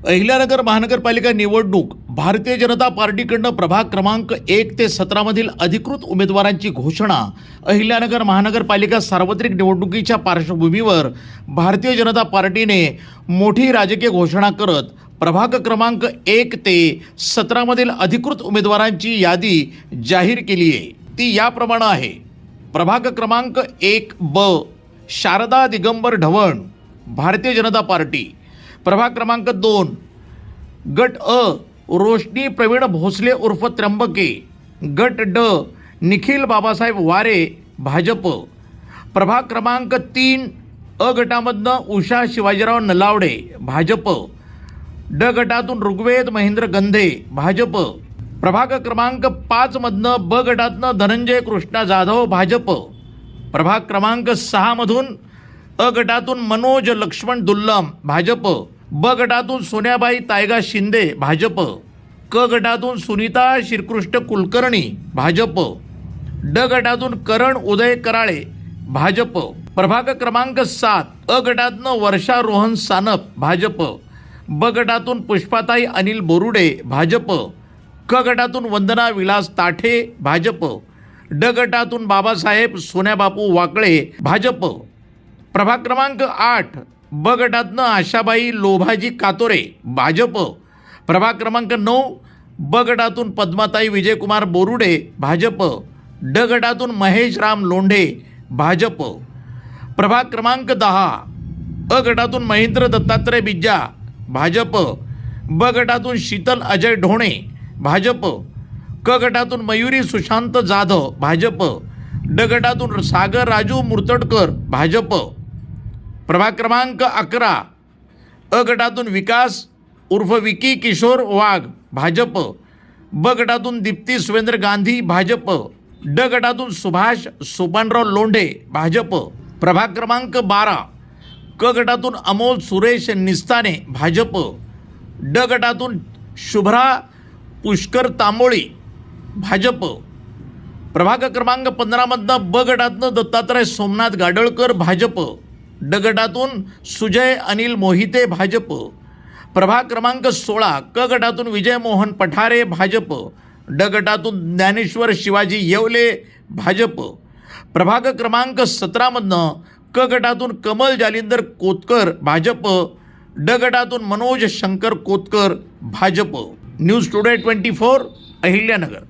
अहिल्यानगर महानगरपालिका निवडणूक भारतीय जनता पार्टीकडून प्रभाग क्रमांक 1 ते 17 मधील अधिकृत उमेदवारांची घोषणा। अहिल्यानगर महानगरपालिका सार्वत्रिक निवडणुकीच्या पार्श्वभूमीवर भारतीय जनता पार्टीने मोठी राजकीय घोषणा करत प्रभाग क्रमांक 1 ते 17 मधील अधिकृत उमेदवारांची यादी जाहीर केली आहे। ती याप्रमाणे आहे। प्रभाग क्रमांक 1 ब शारदा दिगंबर ढवण भारतीय जनता पार्टी। प्रभाग क्रमांक 2 गट अ रोशनी प्रवीण भोसले उर्फ त्र्यंबके। गट ड निखिल बाबासाहेब वारे भाजप। प्रभाग क्रमांक 3 अ गटामधनं उषा शिवाजीराव नलावडे भाजप। ड गटातून ऋग्वेद महेंद्र गंधे भाजप। प्रभाग क्रमांक 5 मधनं ब गटातनं धनंजय कृष्णा जाधव भाजप। प्रभाग क्रमांक 6 मधून अ गटातून मनोज लक्ष्मण दुल्लम भाजप। ब गटातून सोन्याबाई तायगा शिंदे भाजप। क गटातून सुनीता श्रीकृष्ण कुलकर्णी भाजप। ड गटातून करण उदय कराळे भाजप। प्रभाग क्रमांक 7 अ गटातनं वर्षा रोहन सानप भाजप। ब गटातून पुष्पाताई अनिल बोरुडे भाजप। क गटातून वंदना विलास ताठे भाजप। ड गटातून बाबासाहेब सोन्याबापू वाकळे भाजप। प्रभाग क्रमांक 8 ब गटातनं आशाबाई लोभाजी कातोरे भाजप। प्रभाग क्रमांक 9 ब गटातून पद्माताई विजयकुमार बोरुडे भाजप। ड गटातून महेश राम लोंढे भाजप। प्रभाग क्रमांक 10 अ गटातून महेंद्र दत्तात्रय बिज्जा भाजप। ब गटातून शीतल अजय ढोणे भाजप। क गटातून मयुरी सुशांत जाधव भाजप। ड गटातून सागर राजू मुर्तडकर भाजप। प्रभाग क्रमांक 11 अ गटातून विकास उर्फ विकी किशोर वाघ भाजप। ब गटातून दीप्ती सुवेंद्र गांधी भाजप। ड गटातून सुभाष सोपानराव लोंढे भाजप। प्रभाग क्रमांक 12 क गटातून अमोल सुरेश निस्ताने भाजप। ड गटातून शुभ्रा पुष्कर तांबोळी भाजप। प्रभाग क्रमांक 15 मधनं ब गटातनं दत्तात्रय सोमनाथ गाडळकर भाजप। ड गटातून सुजय अनिल मोहिते भाजप। प्रभाग क्रमांक 16 क गटातून विजय मोहन पठारे भाजप। ड गटातून ज्ञानेश्वर शिवाजी येवले भाजप। प्रभाग क्रमांक 17 मधनं क गटातून कमल जालिंदर कोतकर भाजप। ड गटातून मनोज शंकर कोतकर भाजप। News today 24 Ahilyanagar.